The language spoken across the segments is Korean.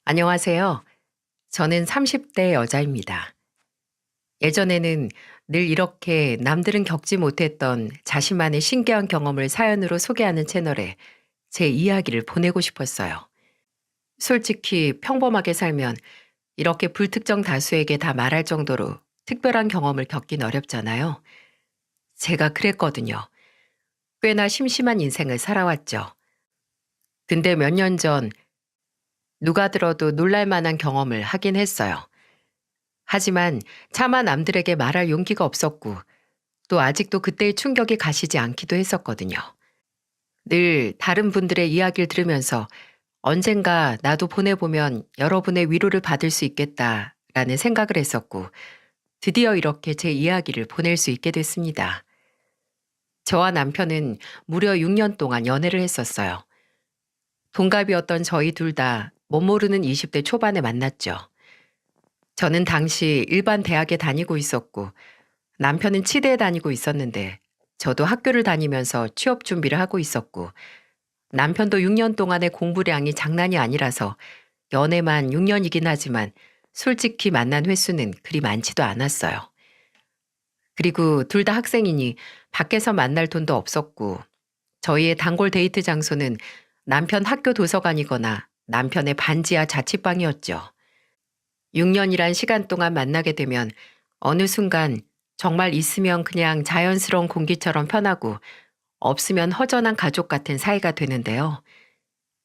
안녕하세요. 저는 30대 여자입니다. 예전에는 늘 이렇게 남들은 겪지 못했던 자신만의 신기한 경험을 사연으로 소개하는 채널에 제 이야기를 보내고 싶었어요. 솔직히 평범하게 살면 이렇게 불특정 다수에게 다 말할 정도로 특별한 경험을 겪긴 어렵잖아요. 제가 그랬거든요. 꽤나 심심한 인생을 살아왔죠. 근데 몇 년 전 누가 들어도 놀랄 만한 경험을 하긴 했어요. 하지만 차마 남들에게 말할 용기가 없었고 또 아직도 그때의 충격이 가시지 않기도 했었거든요. 늘 다른 분들의 이야기를 들으면서 언젠가 나도 보내보면 여러분의 위로를 받을 수 있겠다라는 생각을 했었고 드디어 이렇게 제 이야기를 보낼 수 있게 됐습니다. 저와 남편은 무려 6년 동안 연애를 했었어요. 동갑이었던 저희 둘 다 못 모르는 20대 초반에 만났죠. 저는 당시 일반 대학에 다니고 있었고 남편은 치대에 다니고 있었는데 저도 학교를 다니면서 취업 준비를 하고 있었고 남편도 6년 동안의 공부량이 장난이 아니라서 연애만 6년이긴 하지만 솔직히 만난 횟수는 그리 많지도 않았어요. 그리고 둘 다 학생이니 밖에서 만날 돈도 없었고 저희의 단골 데이트 장소는 남편 학교 도서관이거나 남편의 반지하 자취방이었죠. 6년이란 시간 동안 만나게 되면 어느 순간 정말 있으면 그냥 자연스러운 공기처럼 편하고 없으면 허전한 가족 같은 사이가 되는데요.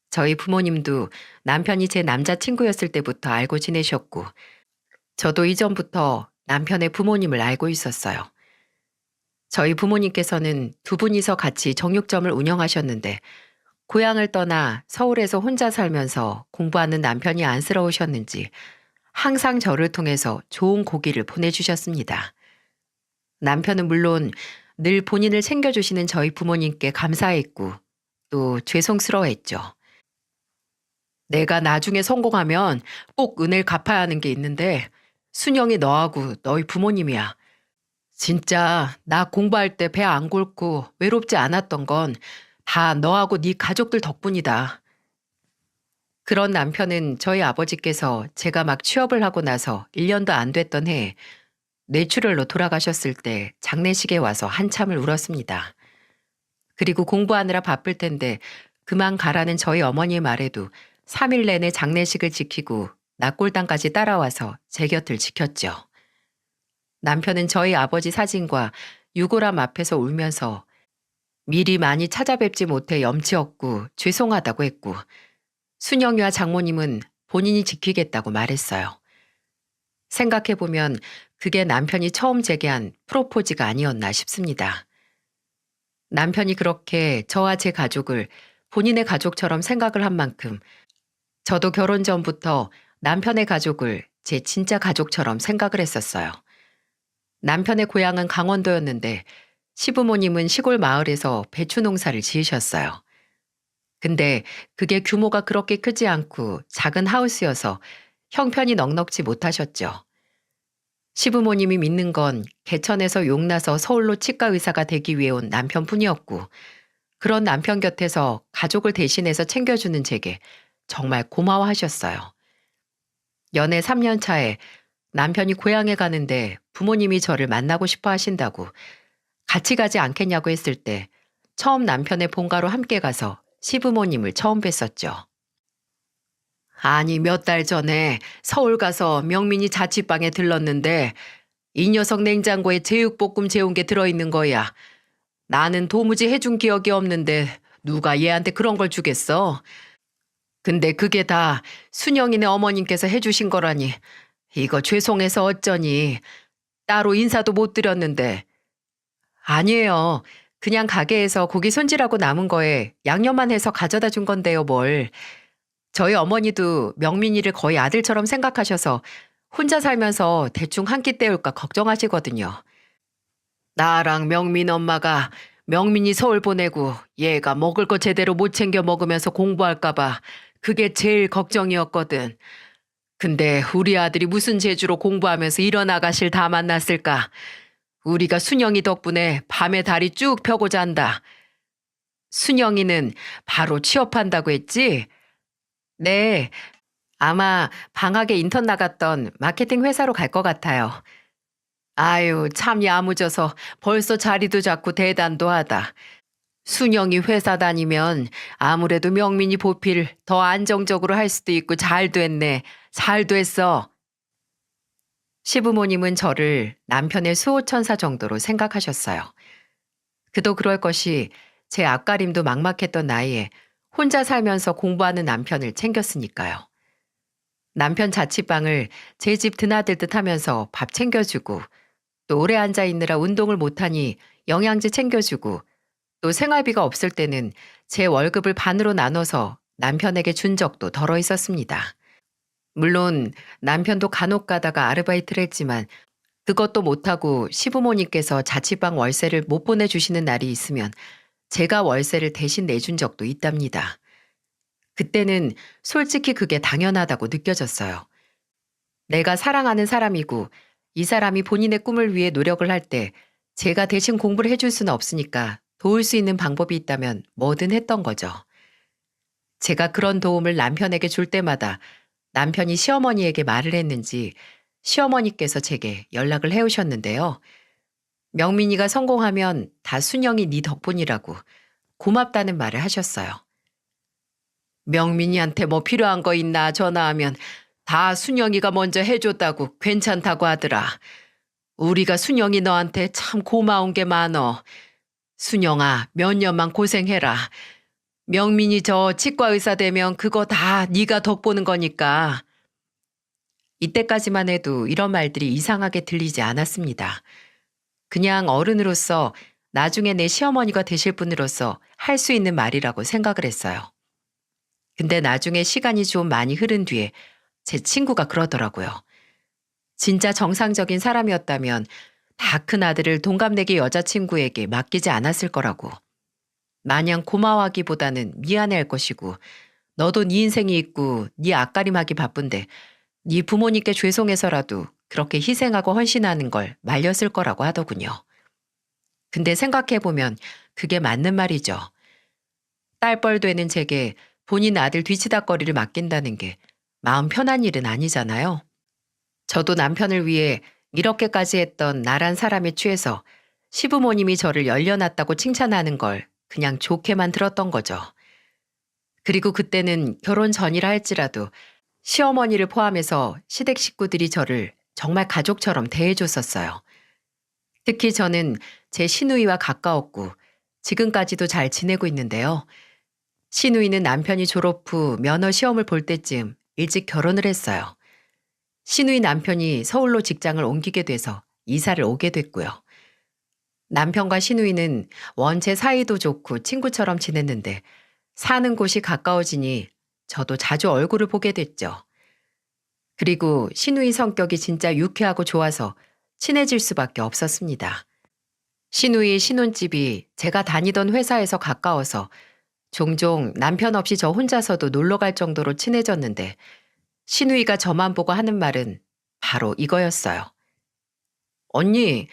저희 부모님도 남편이 제 남자친구였을 때부터 알고 지내셨고 저도 이전부터 남편의 부모님을 알고 있었어요. 저희 부모님께서는 두 분이서 같이 정육점을 운영하셨는데 고향을 떠나 서울에서 혼자 살면서 공부하는 남편이 안쓰러우셨는지 항상 저를 통해서 좋은 고기를 보내주셨습니다. 남편은 물론 늘 본인을 챙겨주시는 저희 부모님께 감사했고 또 죄송스러워했죠. 내가 나중에 성공하면 꼭 은혜를 갚아야 하는 게 있는데 순영이 너하고 너희 부모님이야. 진짜 나 공부할 때 배 안 곪고 외롭지 않았던 건 다 너하고 네 가족들 덕분이다. 그런 남편은 저희 아버지께서 제가 막 취업을 하고 나서 1년도 안 됐던 해에 뇌출혈로 돌아가셨을 때 장례식에 와서 한참을 울었습니다. 그리고 공부하느라 바쁠 텐데 그만 가라는 저희 어머니의 말에도 3일 내내 장례식을 지키고 낙골당까지 따라와서 제 곁을 지켰죠. 남편은 저희 아버지 사진과 유골함 앞에서 울면서 미리 많이 찾아뵙지 못해 염치 없고 죄송하다고 했고 순영이와 장모님은 본인이 지키겠다고 말했어요. 생각해보면 그게 남편이 처음 제게 한 프로포즈가 아니었나 싶습니다. 남편이 그렇게 저와 제 가족을 본인의 가족처럼 생각을 한 만큼 저도 결혼 전부터 남편의 가족을 제 진짜 가족처럼 생각을 했었어요. 남편의 고향은 강원도였는데 시부모님은 시골 마을에서 배추 농사를 지으셨어요. 근데 그게 규모가 그렇게 크지 않고 작은 하우스여서 형편이 넉넉지 못하셨죠. 시부모님이 믿는 건 개천에서 용나서 서울로 치과 의사가 되기 위해 온 남편뿐이었고 그런 남편 곁에서 가족을 대신해서 챙겨주는 제게 정말 고마워하셨어요. 연애 3년 차에 남편이 고향에 가는데 부모님이 저를 만나고 싶어 하신다고 같이 가지 않겠냐고 했을 때 처음 남편의 본가로 함께 가서 시부모님을 처음 뵀었죠. 아니 몇 달 전에 서울 가서 명민이 자취방에 들렀는데 이 녀석 냉장고에 제육볶음 재운 게 들어있는 거야. 나는 도무지 해준 기억이 없는데 누가 얘한테 그런 걸 주겠어. 근데 그게 다 순영이네 어머님께서 해주신 거라니 이거 죄송해서 어쩌니 따로 인사도 못 드렸는데. 아니에요. 그냥 가게에서 고기 손질하고 남은 거에 양념만 해서 가져다 준 건데요 뭘. 저희 어머니도 명민이를 거의 아들처럼 생각하셔서 혼자 살면서 대충 한 끼 때울까 걱정하시거든요. 나랑 명민 엄마가 명민이 서울 보내고 얘가 먹을 거 제대로 못 챙겨 먹으면서 공부할까봐 그게 제일 걱정이었거든. 근데 우리 아들이 무슨 재주로 공부하면서 이런 아가씨를 다 만났을까? 우리가 순영이 덕분에 밤에 다리 쭉 펴고 잔다. 순영이는 바로 취업한다고 했지? 네. 아마 방학에 인턴 나갔던 마케팅 회사로 갈 것 같아요. 아유, 참 야무져서 벌써 자리도 잡고 대단도 하다. 순영이 회사 다니면 아무래도 명민이 보필 더 안정적으로 할 수도 있고 잘 됐네. 잘 됐어. 시부모님은 저를 남편의 수호천사 정도로 생각하셨어요. 그도 그럴 것이 제 앞가림도 막막했던 나이에 혼자 살면서 공부하는 남편을 챙겼으니까요. 남편 자취방을 제 집 드나들듯 하면서 밥 챙겨주고 또 오래 앉아 있느라 운동을 못하니 영양제 챙겨주고 또 생활비가 없을 때는 제 월급을 반으로 나눠서 남편에게 준 적도 덜어 있었습니다. 물론 남편도 간혹 가다가 아르바이트를 했지만 그것도 못하고 시부모님께서 자취방 월세를 못 보내주시는 날이 있으면 제가 월세를 대신 내준 적도 있답니다. 그때는 솔직히 그게 당연하다고 느껴졌어요. 내가 사랑하는 사람이고 이 사람이 본인의 꿈을 위해 노력을 할 때 제가 대신 공부를 해줄 수는 없으니까 도울 수 있는 방법이 있다면 뭐든 했던 거죠. 제가 그런 도움을 남편에게 줄 때마다 남편이 시어머니에게 말을 했는지 시어머니께서 제게 연락을 해오셨는데요. 명민이가 성공하면 다 순영이 네 덕분이라고 고맙다는 말을 하셨어요. 명민이한테 뭐 필요한 거 있나 전화하면 다 순영이가 먼저 해줬다고 괜찮다고 하더라. 우리가 순영이 너한테 참 고마운 게 많어. 순영아, 몇 년만 고생해라. 명민이 저 치과 의사 되면 그거 다 네가 덕보는 거니까. 이때까지만 해도 이런 말들이 이상하게 들리지 않았습니다. 그냥 어른으로서 나중에 내 시어머니가 되실 분으로서 할 수 있는 말이라고 생각을 했어요. 근데 나중에 시간이 좀 많이 흐른 뒤에 제 친구가 그러더라고요. 진짜 정상적인 사람이었다면 다 큰 아들을 동갑내기 여자친구에게 맡기지 않았을 거라고. 마냥 고마워하기보다는 미안해할 것이고 너도 네 인생이 있고 네 앞가림하기 바쁜데 네 부모님께 죄송해서라도 그렇게 희생하고 헌신하는 걸 말렸을 거라고 하더군요. 근데 생각해보면 그게 맞는 말이죠. 딸뻘 되는 제게 본인 아들 뒤치다꺼리를 맡긴다는 게 마음 편한 일은 아니잖아요. 저도 남편을 위해 이렇게까지 했던 나란 사람에 취해서 시부모님이 저를 열려놨다고 칭찬하는 걸 그냥 좋게만 들었던 거죠. 그리고 그때는 결혼 전이라 할지라도 시어머니를 포함해서 시댁 식구들이 저를 정말 가족처럼 대해줬었어요. 특히 저는 제 시누이와 가까웠고 지금까지도 잘 지내고 있는데요. 시누이는 남편이 졸업 후 면허 시험을 볼 때쯤 일찍 결혼을 했어요. 시누이 남편이 서울로 직장을 옮기게 돼서 이사를 오게 됐고요. 남편과 시누이는 원체 사이도 좋고 친구처럼 지냈는데 사는 곳이 가까워지니 저도 자주 얼굴을 보게 됐죠. 그리고 시누이 성격이 진짜 유쾌하고 좋아서 친해질 수밖에 없었습니다. 시누이 신혼집이 제가 다니던 회사에서 가까워서 종종 남편 없이 저 혼자서도 놀러 갈 정도로 친해졌는데 시누이가 저만 보고 하는 말은 바로 이거였어요. 언니,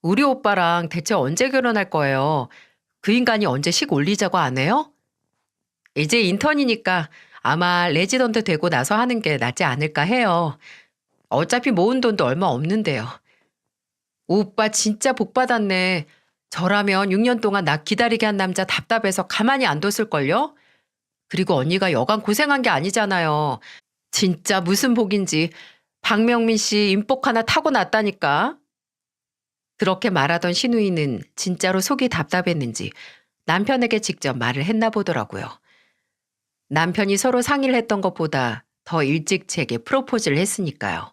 우리 오빠랑 대체 언제 결혼할 거예요? 그 인간이 언제 식 올리자고 안 해요? 이제 인턴이니까 아마 레지던트 되고 나서 하는 게 낫지 않을까 해요. 어차피 모은 돈도 얼마 없는데요. 오빠 진짜 복 받았네. 저라면 6년 동안 나 기다리게 한 남자 답답해서 가만히 안 뒀을걸요? 그리고 언니가 여간 고생한 게 아니잖아요. 진짜 무슨 복인지 박명민 씨 인복 하나 타고났다니까. 그렇게 말하던 시누이는 진짜로 속이 답답했는지 남편에게 직접 말을 했나 보더라고요. 남편이 서로 상의를 했던 것보다 더 일찍 제게 프로포즈를 했으니까요.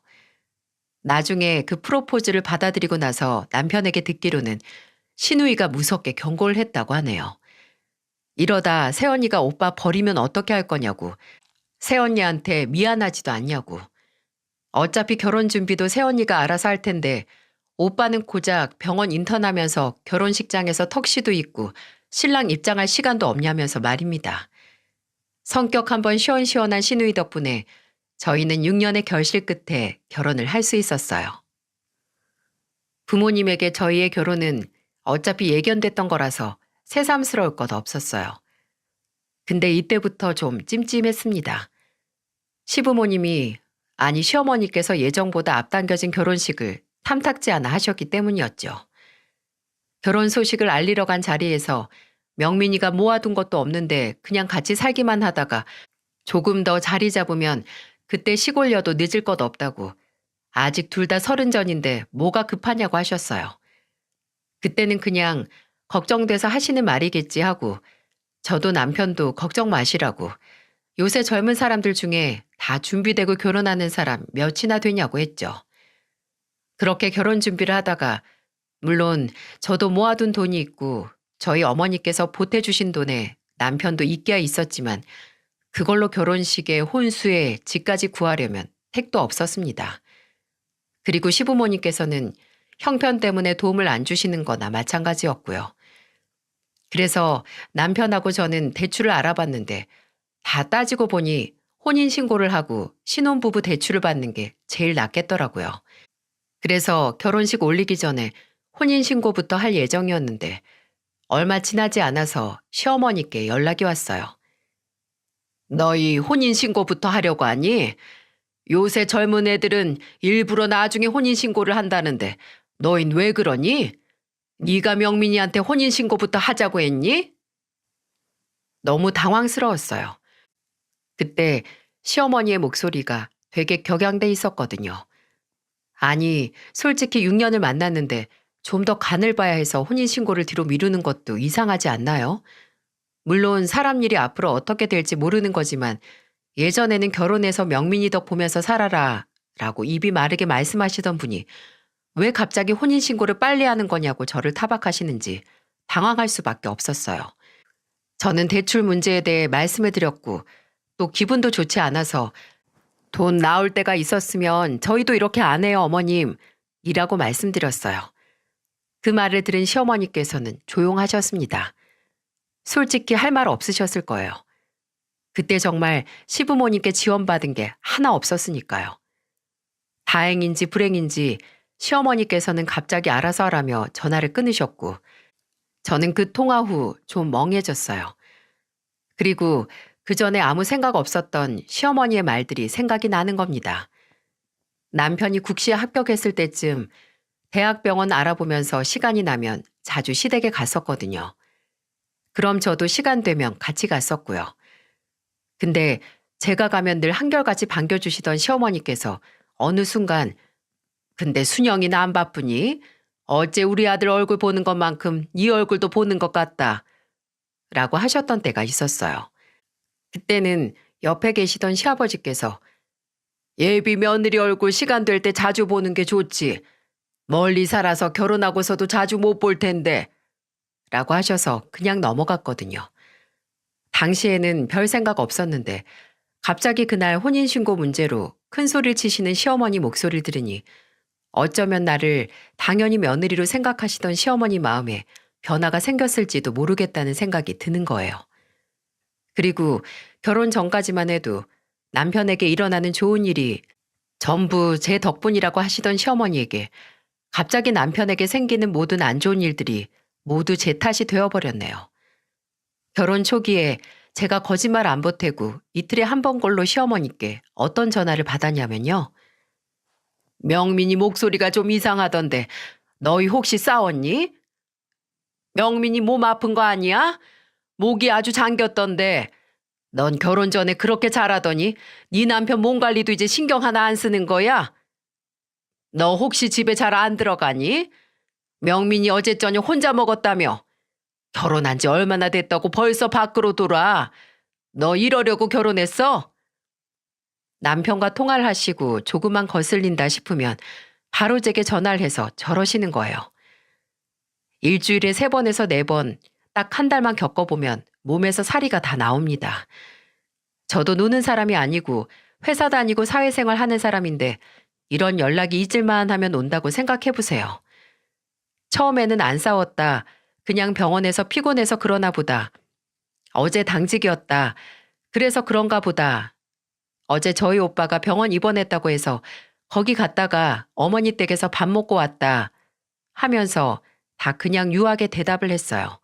나중에 그 프로포즈를 받아들이고 나서 남편에게 듣기로는 시누이가 무섭게 경고를 했다고 하네요. 이러다 새언니가 오빠 버리면 어떻게 할 거냐고, 새언니한테 미안하지도 않냐고. 어차피 결혼 준비도 새언니가 알아서 할 텐데 오빠는 고작 병원 인턴하면서 결혼식장에서 턱시도 입고 신랑 입장할 시간도 없냐면서 말입니다. 성격 한번 시원시원한 시누이 덕분에 저희는 6년의 결실 끝에 결혼을 할 수 있었어요. 부모님에게 저희의 결혼은 어차피 예견됐던 거라서 새삼스러울 것 없었어요. 근데 이때부터 좀 찜찜했습니다. 시부모님이, 아니 시어머니께서 예정보다 앞당겨진 결혼식을 탐탁지 않아 하셨기 때문이었죠. 결혼 소식을 알리러 간 자리에서 명민이가 모아둔 것도 없는데 그냥 같이 살기만 하다가 조금 더 자리 잡으면 그때 시골려도 늦을 것 없다고, 아직 둘 다 30 전인데 뭐가 급하냐고 하셨어요. 그때는 그냥 걱정돼서 하시는 말이겠지 하고, 저도 남편도 걱정 마시라고, 요새 젊은 사람들 중에 다 준비되고 결혼하는 사람 몇이나 되냐고 했죠. 그렇게 결혼 준비를 하다가, 물론 저도 모아둔 돈이 있고 저희 어머니께서 보태주신 돈에 남편도 있기야 있었지만, 그걸로 결혼식에 혼수에 집까지 구하려면 택도 없었습니다. 그리고 시부모님께서는 형편 때문에 도움을 안 주시는 거나 마찬가지였고요. 그래서 남편하고 저는 대출을 알아봤는데, 다 따지고 보니 혼인신고를 하고 신혼부부 대출을 받는 게 제일 낫겠더라고요. 그래서 결혼식 올리기 전에 혼인신고부터 할 예정이었는데, 얼마 지나지 않아서 시어머니께 연락이 왔어요. 너희 혼인신고부터 하려고 하니? 요새 젊은 애들은 일부러 나중에 혼인신고를 한다는데 너흰 왜 그러니? 네가 명민이한테 혼인신고부터 하자고 했니? 너무 당황스러웠어요. 그때 시어머니의 목소리가 되게 격양돼 있었거든요. 아니, 솔직히 6년을 만났는데 좀 더 간을 봐야 해서 혼인신고를 뒤로 미루는 것도 이상하지 않나요? 물론 사람 일이 앞으로 어떻게 될지 모르는 거지만, 예전에는 결혼해서 명민이 덕 보면서 살아라 라고 입이 마르게 말씀하시던 분이 왜 갑자기 혼인신고를 빨리 하는 거냐고 저를 타박하시는지 당황할 수밖에 없었어요. 저는 대출 문제에 대해 말씀해드렸고, 또 기분도 좋지 않아서 돈 나올 때가 있었으면 저희도 이렇게 안 해요 어머님 이라고 말씀드렸어요. 그 말을 들은 시어머니께서는 조용하셨습니다. 솔직히 할 말 없으셨을 거예요. 그때 정말 시부모님께 지원받은 게 하나 없었으니까요. 다행인지 불행인지 시어머니께서는 갑자기 알아서 하라며 전화를 끊으셨고, 저는 그 통화 후 좀 멍해졌어요. 그리고 그 전에 아무 생각 없었던 시어머니의 말들이 생각이 나는 겁니다. 남편이 국시에 합격했을 때쯤 대학병원 알아보면서 시간이 나면 자주 시댁에 갔었거든요. 그럼 저도 시간 되면 같이 갔었고요. 근데 제가 가면 늘 한결같이 반겨주시던 시어머니께서 어느 순간 근데 순영이는 안 바쁘니? 어째 우리 아들 얼굴 보는 것만큼 네 얼굴도 보는 것 같다 라고 하셨던 때가 있었어요. 그때는 옆에 계시던 시아버지께서 예비 며느리 얼굴 시간 될 때 자주 보는 게 좋지. 멀리 살아서 결혼하고서도 자주 못 볼 텐데 라고 하셔서 그냥 넘어갔거든요. 당시에는 별 생각 없었는데 갑자기 그날 혼인신고 문제로 큰 소리를 치시는 시어머니 목소리를 들으니 어쩌면 나를 당연히 며느리로 생각하시던 시어머니 마음에 변화가 생겼을지도 모르겠다는 생각이 드는 거예요. 그리고 결혼 전까지만 해도 남편에게 일어나는 좋은 일이 전부 제 덕분이라고 하시던 시어머니에게 갑자기 남편에게 생기는 모든 안 좋은 일들이 모두 제 탓이 되어버렸네요. 결혼 초기에 제가 거짓말 안 보태고 이틀에 한 번꼴로 시어머니께 어떤 전화를 받았냐면요. 명민이 목소리가 좀 이상하던데 너희 혹시 싸웠니? 명민이 몸 아픈 거 아니야? 목이 아주 잠겼던데 넌 결혼 전에 그렇게 잘하더니 네 남편 몸 관리도 이제 신경 하나 안 쓰는 거야? 너 혹시 집에 잘 안 들어가니? 명민이 어제 저녁 혼자 먹었다며? 결혼한 지 얼마나 됐다고 벌써 밖으로 돌아? 너 이러려고 결혼했어? 남편과 통화를 하시고 조금만 거슬린다 싶으면 바로 제게 전화를 해서 저러시는 거예요. 일주일에 3번에서 4번, 딱 한 달만 겪어보면 몸에서 사리가 다 나옵니다. 저도 노는 사람이 아니고 회사 다니고 사회생활 하는 사람인데 이런 연락이 잊을만 하면 온다고 생각해보세요. 처음에는 안 싸웠다. 그냥 병원에서 피곤해서 그러나 보다. 어제 당직이었다. 그래서 그런가 보다. 어제 저희 오빠가 병원 입원했다고 해서 거기 갔다가 어머니 댁에서 밥 먹고 왔다. 하면서 다 그냥 유하게 대답을 했어요.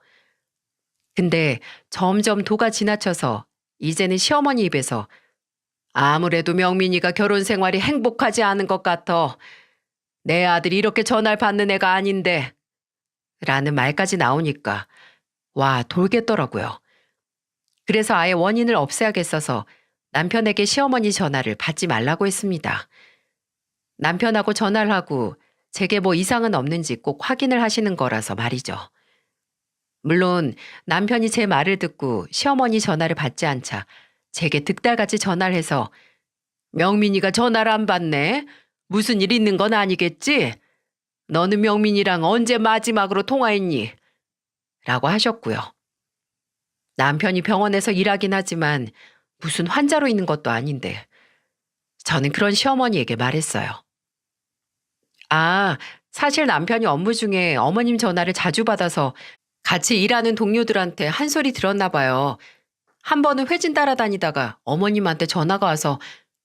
근데 점점 도가 지나쳐서 이제는 시어머니 입에서 아무래도 명민이가 결혼 생활이 행복하지 않은 것 같아. 내 아들이 이렇게 전화를 받는 애가 아닌데. 라는 말까지 나오니까 와, 돌겠더라고요. 그래서 아예 원인을 없애야겠어서 남편에게 시어머니 전화를 받지 말라고 했습니다. 남편하고 전화를 하고 제게 뭐 이상은 없는지 꼭 확인을 하시는 거라서 말이죠. 물론 남편이 제 말을 듣고 시어머니 전화를 받지 않자 제게 득달같이 전화를 해서 명민이가 전화를 안 받네? 무슨 일 있는 건 아니겠지? 너는 명민이랑 언제 마지막으로 통화했니? 라고 하셨고요. 남편이 병원에서 일하긴 하지만 무슨 환자로 있는 것도 아닌데 저는 그런 시어머니에게 말했어요. 아, 사실 남편이 업무 중에 어머님 전화를 자주 받아서 같이 일하는 동료들한테 한 소리 들었나 봐요. 한 번은 회진 따라다니다가 어머님한테 전화가 와서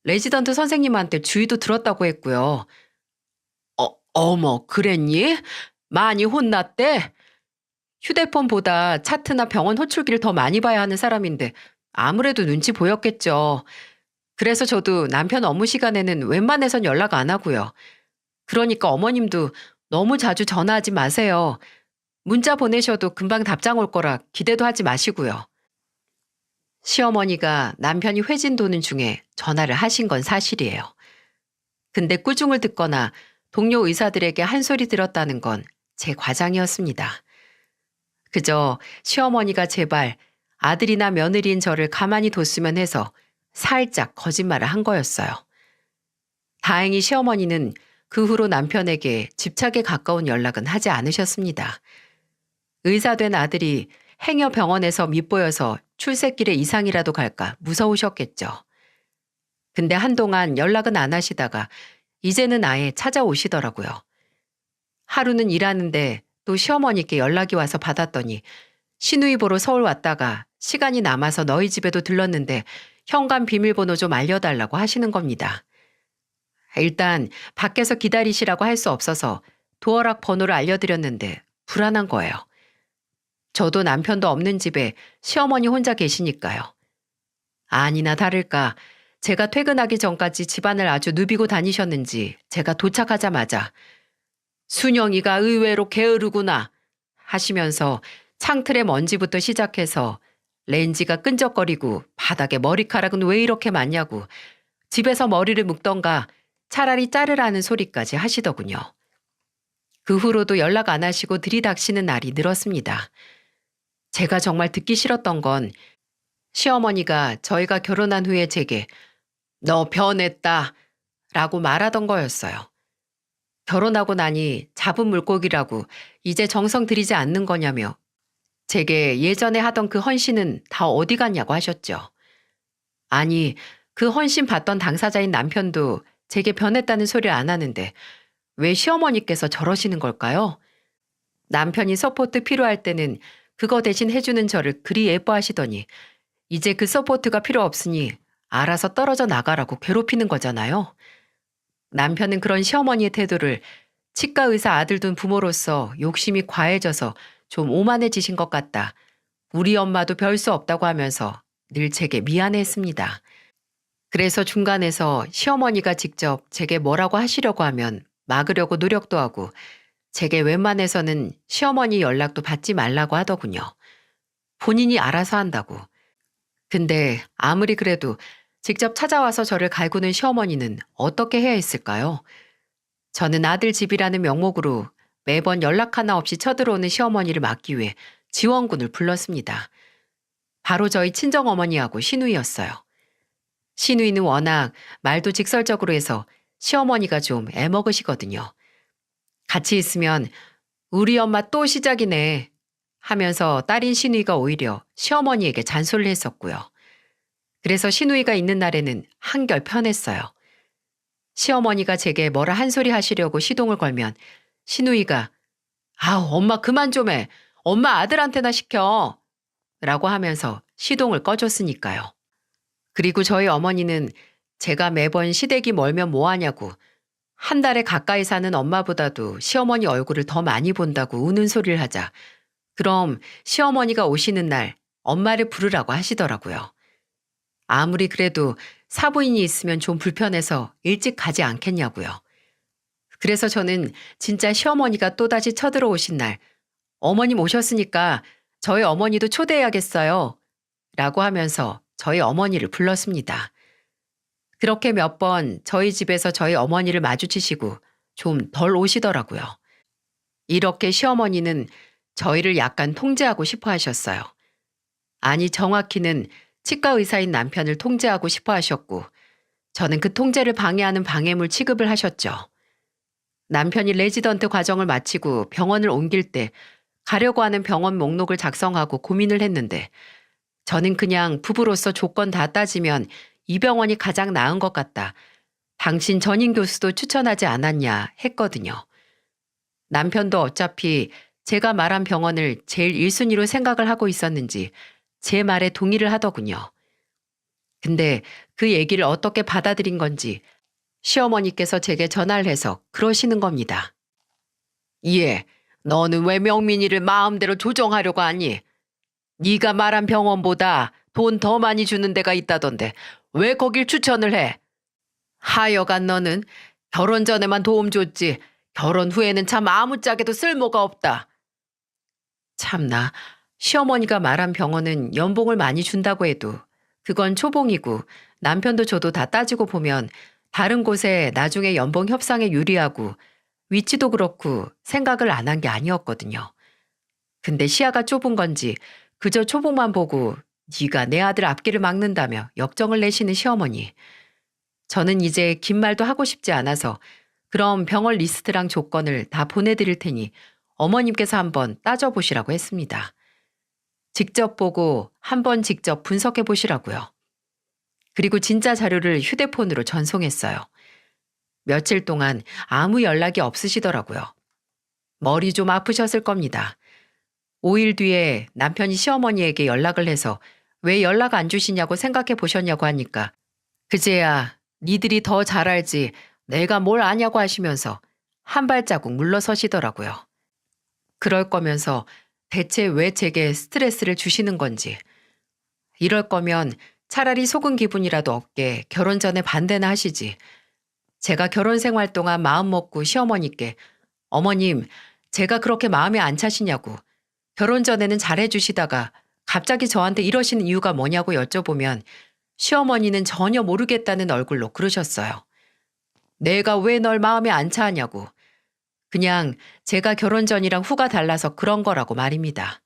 레지던트 선생님한테 주의도 들었다고 했고요. 어머, 그랬니? 많이 혼났대? 휴대폰보다 차트나 병원 호출기를 더 많이 봐야 하는 사람인데 아무래도 눈치 보였겠죠. 그래서 저도 남편 업무 시간에는 웬만해선 연락 안 하고요. 그러니까 어머님도 너무 자주 전화하지 마세요. 문자 보내셔도 금방 답장 올 거라 기대도 하지 마시고요. 시어머니가 남편이 회진 도는 중에 전화를 하신 건 사실이에요. 근데 꾸중을 듣거나 동료 의사들에게 한 소리 들었다는 건 제 과장이었습니다. 그저 시어머니가 제발 아들이나 며느리인 저를 가만히 뒀으면 해서 살짝 거짓말을 한 거였어요. 다행히 시어머니는 그 후로 남편에게 집착에 가까운 연락은 하지 않으셨습니다. 의사된 아들이 행여 병원에서 밉보여서 출세길에 이상이라도 갈까 무서우셨겠죠. 근데 한동안 연락은 안 하시다가 이제는 아예 찾아오시더라고요. 하루는 일하는데 또 시어머니께 연락이 와서 받았더니 시누이 보러 서울 왔다가 시간이 남아서 너희 집에도 들렀는데 현관 비밀번호 좀 알려달라고 하시는 겁니다. 일단 밖에서 기다리시라고 할 수 없어서 도어락 번호를 알려드렸는데 불안한 거예요. 저도 남편도 없는 집에 시어머니 혼자 계시니까요. 아니나 다를까 제가 퇴근하기 전까지 집안을 아주 누비고 다니셨는지 제가 도착하자마자 순영이가 의외로 게으르구나 하시면서 창틀의 먼지부터 시작해서 렌지가 끈적거리고 바닥에 머리카락은 왜 이렇게 많냐고 집에서 머리를 묶던가 차라리 자르라는 소리까지 하시더군요. 그 후로도 연락 안 하시고 들이닥치는 날이 늘었습니다. 제가 정말 듣기 싫었던 건 시어머니가 저희가 결혼한 후에 제게 너 변했다 라고 말하던 거였어요. 결혼하고 나니 잡은 물고기라고 이제 정성 들이지 않는 거냐며 제게 예전에 하던 그 헌신은 다 어디 갔냐고 하셨죠. 아니, 그 헌신 받던 당사자인 남편도 제게 변했다는 소리를 안 하는데 왜 시어머니께서 저러시는 걸까요? 남편이 서포트 필요할 때는 그거 대신 해주는 저를 그리 예뻐하시더니 이제 그 서포트가 필요 없으니 알아서 떨어져 나가라고 괴롭히는 거잖아요. 남편은 그런 시어머니의 태도를 치과 의사 아들 둔 부모로서 욕심이 과해져서 좀 오만해지신 것 같다. 우리 엄마도 별 수 없다고 하면서 늘 제게 미안해했습니다. 그래서 중간에서 시어머니가 직접 제게 뭐라고 하시려고 하면 막으려고 노력도 하고 제게 웬만해서는 시어머니 연락도 받지 말라고 하더군요. 본인이 알아서 한다고. 근데 아무리 그래도 직접 찾아와서 저를 갈구는 시어머니는 어떻게 해야 했을까요? 저는 아들 집이라는 명목으로 매번 연락 하나 없이 쳐들어오는 시어머니를 막기 위해 지원군을 불렀습니다. 바로 저희 친정어머니하고 시누이였어요. 시누이는 워낙 말도 직설적으로 해서 시어머니가 좀 애먹으시거든요. 같이 있으면 우리 엄마 또 시작이네 하면서 딸인 시누이가 오히려 시어머니에게 잔소리를 했었고요. 그래서 시누이가 있는 날에는 한결 편했어요. 시어머니가 제게 뭐라 한 소리 하시려고 시동을 걸면 시누이가 엄마 그만 좀 해. 엄마 아들한테나 시켜. 라고 하면서 시동을 꺼줬으니까요. 그리고 저희 어머니는 제가 매번 시댁이 멀면 뭐하냐고 한 달에 가까이 사는 엄마보다도 시어머니 얼굴을 더 많이 본다고 우는 소리를 하자 그럼 시어머니가 오시는 날 엄마를 부르라고 하시더라고요. 아무리 그래도 사부인이 있으면 좀 불편해서 일찍 가지 않겠냐고요. 그래서 저는 진짜 시어머니가 또다시 쳐들어오신 날 어머님 오셨으니까 저희 어머니도 초대해야겠어요. 라고 하면서 저희 어머니를 불렀습니다. 그렇게 몇 번 저희 집에서 저희 어머니를 마주치시고 좀 덜 오시더라고요. 이렇게 시어머니는 저희를 약간 통제하고 싶어 하셨어요. 아니, 정확히는 치과 의사인 남편을 통제하고 싶어 하셨고, 저는 그 통제를 방해하는 방해물 취급을 하셨죠. 남편이 레지던트 과정을 마치고 병원을 옮길 때 가려고 하는 병원 목록을 작성하고 고민을 했는데, 저는 그냥 부부로서 조건 다 따지면 이 병원이 가장 나은 것 같다. 당신 전임 교수도 추천하지 않았냐 했거든요. 남편도 어차피 제가 말한 병원을 제일 1순위로 생각을 하고 있었는지 제 말에 동의를 하더군요. 근데 그 얘기를 어떻게 받아들인 건지 시어머니께서 제게 전화를 해서 그러시는 겁니다. 예, 너는 왜 명민이를 마음대로 조정하려고 하니? 네가 말한 병원보다 돈 더 많이 주는 데가 있다던데 왜 거길 추천을 해? 하여간 너는 결혼 전에만 도움 줬지 결혼 후에는 참 아무짝에도 쓸모가 없다. 참나, 시어머니가 말한 병원은 연봉을 많이 준다고 해도 그건 초봉이고 남편도 저도 다 따지고 보면 다른 곳에 나중에 연봉 협상에 유리하고 위치도 그렇고 생각을 안 한 게 아니었거든요. 근데 시야가 좁은 건지 그저 초봉만 보고 네가 내 아들 앞길을 막는다며 역정을 내시는 시어머니. 저는 이제 긴 말도 하고 싶지 않아서 그럼 병원 리스트랑 조건을 다 보내드릴 테니 어머님께서 한번 따져보시라고 했습니다. 직접 보고 한번 직접 분석해 보시라고요. 그리고 진짜 자료를 휴대폰으로 전송했어요. 며칠 동안 아무 연락이 없으시더라고요. 머리 좀 아프셨을 겁니다. 5일 뒤에 남편이 시어머니에게 연락을 해서 왜 연락 안 주시냐고 생각해 보셨냐고 하니까 그제야 니들이 더 잘 알지 내가 뭘 아냐고 하시면서 한 발자국 물러서시더라고요. 그럴 거면서 대체 왜 제게 스트레스를 주시는 건지. 이럴 거면 차라리 속은 기분이라도 없게 결혼 전에 반대나 하시지. 제가 결혼 생활 동안 마음 먹고 시어머니께 어머님, 제가 그렇게 마음에 안 차시냐고 결혼 전에는 잘해주시다가 갑자기 저한테 이러시는 이유가 뭐냐고 여쭤보면 시어머니는 전혀 모르겠다는 얼굴로 그러셨어요. 내가 왜 널 마음에 안 차냐고. 그냥 제가 결혼 전이랑 후가 달라서 그런 거라고 말입니다.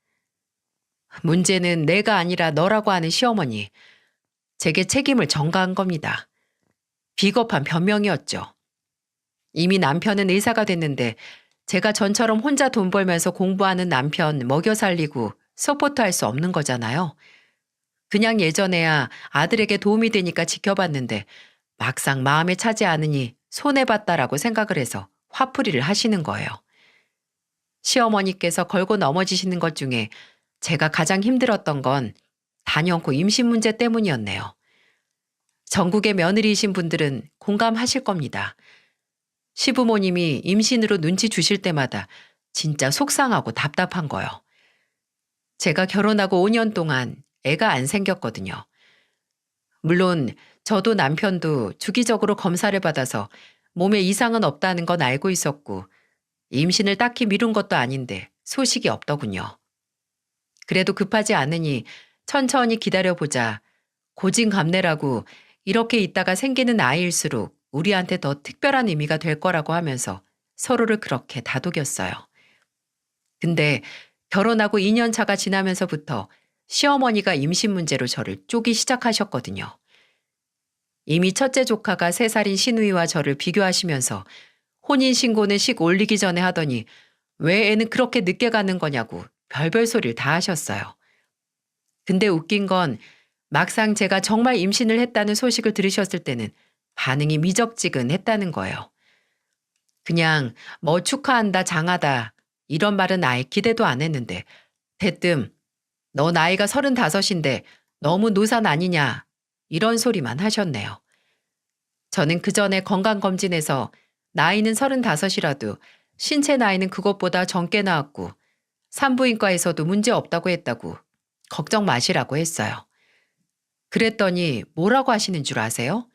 문제는 내가 아니라 너라고 하는 시어머니. 제게 책임을 전가한 겁니다. 비겁한 변명이었죠. 이미 남편은 의사가 됐는데 제가 전처럼 혼자 돈 벌면서 공부하는 남편 먹여 살리고 서포트할 수 없는 거잖아요. 그냥 예전에야 아들에게 도움이 되니까 지켜봤는데 막상 마음에 차지 않으니 손해봤다라고 생각을 해서 화풀이를 하시는 거예요. 시어머니께서 걸고 넘어지시는 것 중에 제가 가장 힘들었던 건 단연코 임신 문제 때문이었네요. 전국의 며느리이신 분들은 공감하실 겁니다. 시부모님이 임신으로 눈치 주실 때마다 진짜 속상하고 답답한 거요. 제가 결혼하고 5년 동안 애가 안 생겼거든요. 물론 저도 남편도 주기적으로 검사를 받아서 몸에 이상은 없다는 건 알고 있었고 임신을 딱히 미룬 것도 아닌데 소식이 없더군요. 그래도 급하지 않으니 천천히 기다려보자. 고진감래라고 이렇게 있다가 생기는 아이일수록 우리한테 더 특별한 의미가 될 거라고 하면서 서로를 그렇게 다독였어요. 근데 결혼하고 2년 차가 지나면서부터 시어머니가 임신 문제로 저를 쪼기 시작하셨거든요. 이미 첫째 조카가 3살인 시누이와 저를 비교하시면서 혼인신고는 식 올리기 전에 하더니 왜 애는 그렇게 늦게 가는 거냐고 별별 소리를 다 하셨어요. 근데 웃긴 건 막상 제가 정말 임신을 했다는 소식을 들으셨을 때는 반응이 미적지근했다는 거예요. 그냥 뭐 축하한다 장하다 이런 말은 아예 기대도 안 했는데 대뜸 너 나이가 35인데 너무 노산 아니냐 이런 소리만 하셨네요. 저는 그 전에 건강검진에서 나이는 35이라도 신체 나이는 그것보다 젊게 나왔고 산부인과에서도 문제 없다고 했다고 걱정 마시라고 했어요. 그랬더니 뭐라고 하시는 줄 아세요?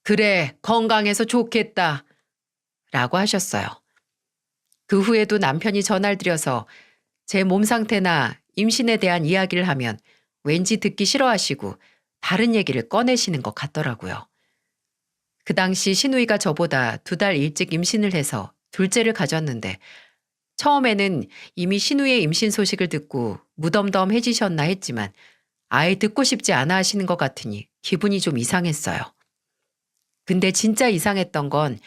그래, 건강해서 좋겠다. 라고 하셨어요. 그 후에도 남편이 전화를 드려서 제 몸 상태나 임신에 대한 이야기를 하면 왠지 듣기 싫어하시고 다른 얘기를 꺼내시는 것 같더라고요. 그 당시 시누이가 저보다 2달 일찍 임신을 해서 둘째를 가졌는데 처음에는 이미 시누이의 임신 소식을 듣고 무덤덤해지셨나 했지만 아예 듣고 싶지 않아 하시는 것 같으니 기분이 좀 이상했어요. 근데 진짜 이상했던 건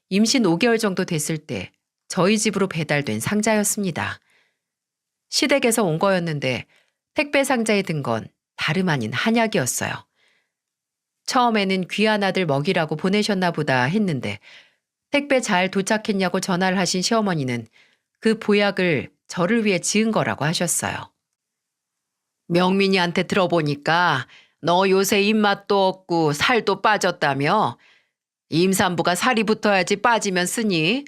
임신 5개월 정도 됐을 때 저희 집으로 배달된 상자였습니다. 시댁에서 온 거였는데 택배 상자에 든 건 다름 아닌 한약이었어요. 처음에는 귀한 아들 먹이라고 보내셨나 보다 했는데 택배 잘 도착했냐고 전화를 하신 시어머니는 그 보약을 저를 위해 지은 거라고 하셨어요. 명민이한테 들어보니까 너 요새 입맛도 없고 살도 빠졌다며? 임산부가 살이 붙어야지 빠지면 쓰니?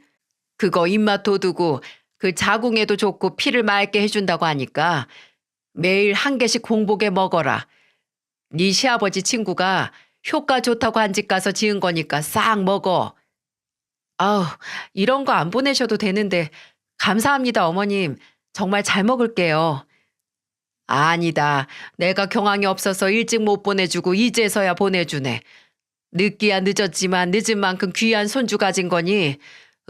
그거 입맛 돋우고 그 자궁에도 좋고 피를 맑게 해준다고 하니까 매일 한 개씩 공복에 먹어라. 네 시아버지 친구가 효과 좋다고 한 집 가서 지은 거니까 싹 먹어. 아우, 이런 거 안 보내셔도 되는데 감사합니다, 어머님. 정말 잘 먹을게요. 아니다. 내가 경황이 없어서 일찍 못 보내주고 이제서야 보내주네. 늦기야 늦었지만 늦은 만큼 귀한 손주 가진 거니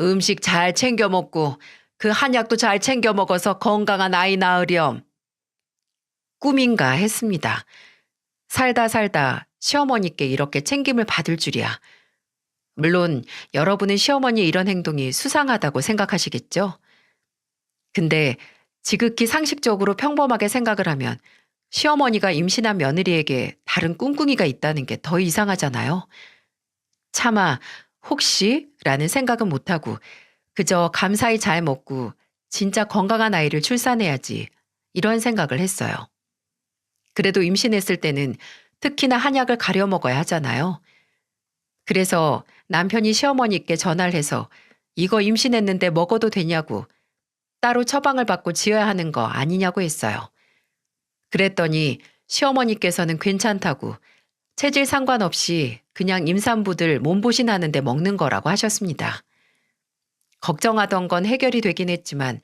음식 잘 챙겨 먹고 그 한약도 잘 챙겨 먹어서 건강한 아이 낳으렴. 꿈인가 했습니다. 살다 살다 시어머니께 이렇게 챙김을 받을 줄이야. 물론 여러분은 시어머니의 이런 행동이 수상하다고 생각하시겠죠? 근데 지극히 상식적으로 평범하게 생각을 하면 시어머니가 임신한 며느리에게 다른 꿍꿍이가 있다는 게 더 이상하잖아요. 차마 혹시? 라는 생각은 못하고 그저 감사히 잘 먹고 진짜 건강한 아이를 출산해야지 이런 생각을 했어요. 그래도 임신했을 때는 특히나 한약을 가려 먹어야 하잖아요. 그래서 남편이 시어머니께 전화를 해서 이거 임신했는데 먹어도 되냐고 따로 처방을 받고 지어야 하는 거 아니냐고 했어요. 그랬더니 시어머니께서는 괜찮다고 체질 상관없이 그냥 임산부들 몸보신하는데 먹는 거라고 하셨습니다. 걱정하던 건 해결이 되긴 했지만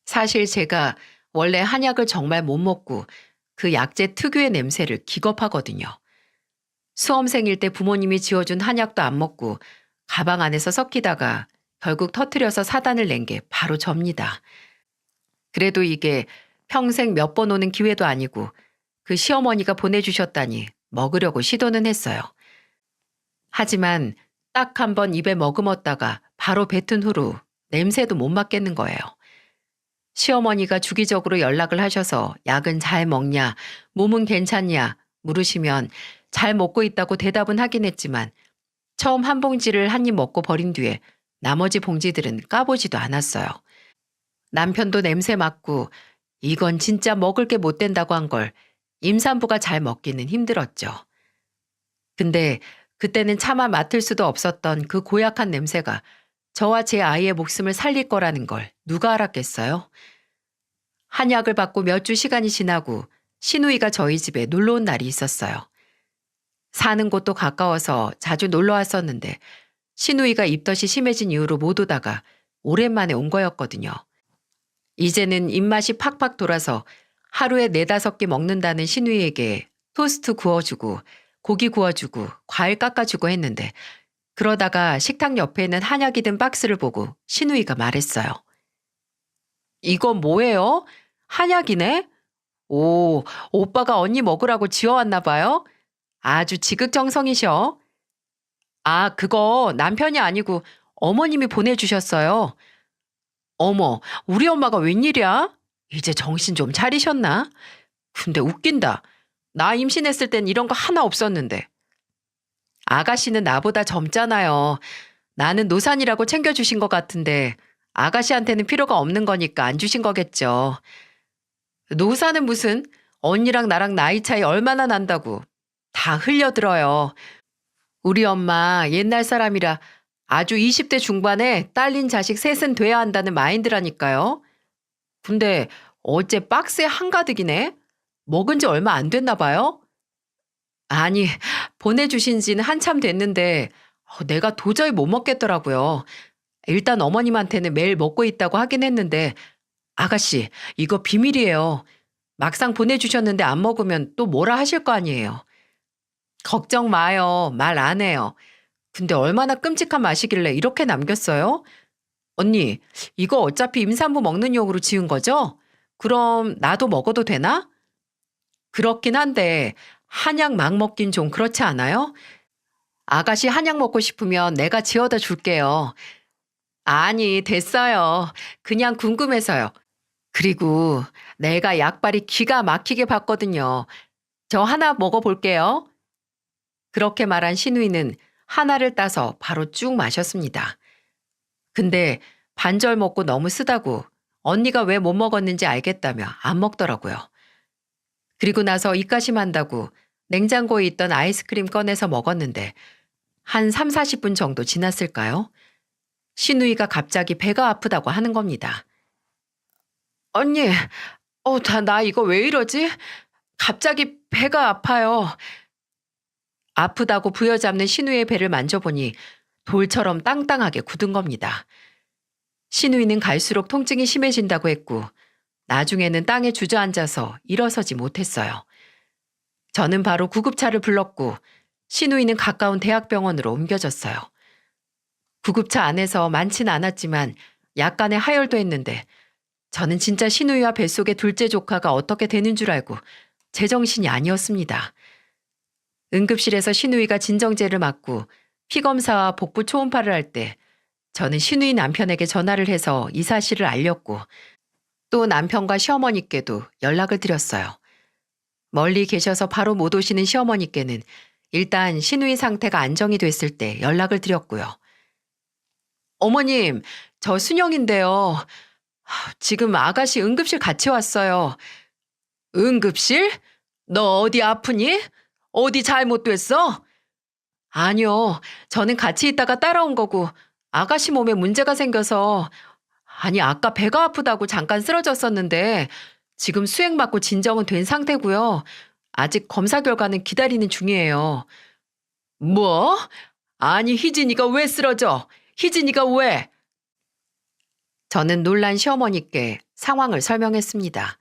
사실 제가 원래 한약을 정말 못 먹고 그 약재 특유의 냄새를 기겁하거든요. 수험생일 때 부모님이 지어준 한약도 안 먹고 가방 안에서 섞이다가 결국 터트려서 사단을 낸 게 바로 접니다. 그래도 이게 평생 몇 번 오는 기회도 아니고 그 시어머니가 보내주셨다니 먹으려고 시도는 했어요. 하지만 딱 한 번 입에 머금었다가 바로 뱉은 후로 냄새도 못 맡겠는 거예요. 시어머니가 주기적으로 연락을 하셔서 약은 잘 먹냐, 몸은 괜찮냐 물으시면 잘 먹고 있다고 대답은 하긴 했지만 처음 한 봉지를 한 입 먹고 버린 뒤에 나머지 봉지들은 까보지도 않았어요. 남편도 냄새 맡고 이건 진짜 먹을 게 못 된다고 한 걸 임산부가 잘 먹기는 힘들었죠. 근데 그때는 차마 맡을 수도 없었던 그 고약한 냄새가 저와 제 아이의 목숨을 살릴 거라는 걸 누가 알았겠어요? 한약을 받고 몇 주 시간이 지나고 시누이가 저희 집에 놀러 온 날이 있었어요. 사는 곳도 가까워서 자주 놀러 왔었는데 시누이가 입덧이 심해진 이후로 못 오다가 오랜만에 온 거였거든요. 이제는 입맛이 팍팍 돌아서 하루에 4-5개 먹는다는 시누이에게 토스트 구워주고 고기 구워주고 과일 깎아주고 했는데 그러다가 식탁 옆에 있는 한약이 든 박스를 보고 시누이가 말했어요. 이건 뭐예요? 한약이네? 오, 오빠가 언니 먹으라고 지어왔나 봐요? 아주 지극정성이셔. 아, 그거 남편이 아니고 어머님이 보내주셨어요. 어머, 우리 엄마가 웬일이야? 이제 정신 좀 차리셨나? 근데 웃긴다. 나 임신했을 땐 이런 거 하나 없었는데. 아가씨는 나보다 젊잖아요. 나는 노산이라고 챙겨주신 것 같은데 아가씨한테는 필요가 없는 거니까 안 주신 거겠죠. 노산은 무슨 언니랑 나랑 나이 차이 얼마나 난다고. 다 흘려들어요. 우리 엄마 옛날 사람이라 아주 20대 중반에 딸린 자식 셋은 돼야 한다는 마인드라니까요. 근데 어째 박스에 한가득이네? 먹은 지 얼마 안 됐나 봐요? 아니, 보내주신 지는 한참 됐는데 내가 도저히 못 먹겠더라고요. 일단 어머님한테는 매일 먹고 있다고 하긴 했는데 아가씨, 이거 비밀이에요. 막상 보내주셨는데 안 먹으면 또 뭐라 하실 거 아니에요. 걱정 마요. 말 안 해요. 근데 얼마나 끔찍한 맛이길래 이렇게 남겼어요? 언니, 이거 어차피 임산부 먹는 용으로 지은 거죠? 그럼 나도 먹어도 되나? 그렇긴 한데 한약 막 먹긴 좀 그렇지 않아요? 아가씨 한약 먹고 싶으면 내가 지어다 줄게요. 아니, 됐어요. 그냥 궁금해서요. 그리고 내가 약발이 기가 막히게 봤거든요. 저 하나 먹어볼게요. 그렇게 말한 신우이는 하나를 따서 바로 쭉 마셨습니다. 근데 반절 먹고 너무 쓰다고 언니가 왜 못 먹었는지 알겠다며 안 먹더라고요. 그리고 나서 입가심한다고 냉장고에 있던 아이스크림 꺼내서 먹었는데 한 3, 40분 정도 지났을까요? 신우이가 갑자기 배가 아프다고 하는 겁니다. 언니, 나 이거 왜 이러지? 갑자기 배가 아파요. 아프다고 부여잡는 신우의 배를 만져보니 돌처럼 땅땅하게 굳은 겁니다. 신우이는 갈수록 통증이 심해진다고 했고 나중에는 땅에 주저앉아서 일어서지 못했어요. 저는 바로 구급차를 불렀고 신우이는 가까운 대학병원으로 옮겨졌어요. 구급차 안에서 많진 않았지만 약간의 하혈도 했는데 저는 진짜 신우이와 뱃속의 둘째 조카가 어떻게 되는 줄 알고 제정신이 아니었습니다. 응급실에서 신우이가 진정제를 맞고 피검사와 복부 초음파를 할 때 저는 신우이 남편에게 전화를 해서 이 사실을 알렸고 또 남편과 시어머니께도 연락을 드렸어요. 멀리 계셔서 바로 못 오시는 시어머니께는 일단 신우이 상태가 안정이 됐을 때 연락을 드렸고요. 어머님, 저 순영인데요. 지금 아가씨 응급실 같이 왔어요. 응급실? 너 어디 아프니? 어디 잘못됐어? 아니요. 저는 같이 있다가 따라온 거고 아가씨 몸에 문제가 생겨서 아니 아까 배가 아프다고 잠깐 쓰러졌었는데 지금 수액 맞고 진정은 된 상태고요. 아직 검사 결과는 기다리는 중이에요. 뭐? 아니 희진이가 왜 쓰러져? 희진이가 왜? 저는 놀란 시어머니께 상황을 설명했습니다.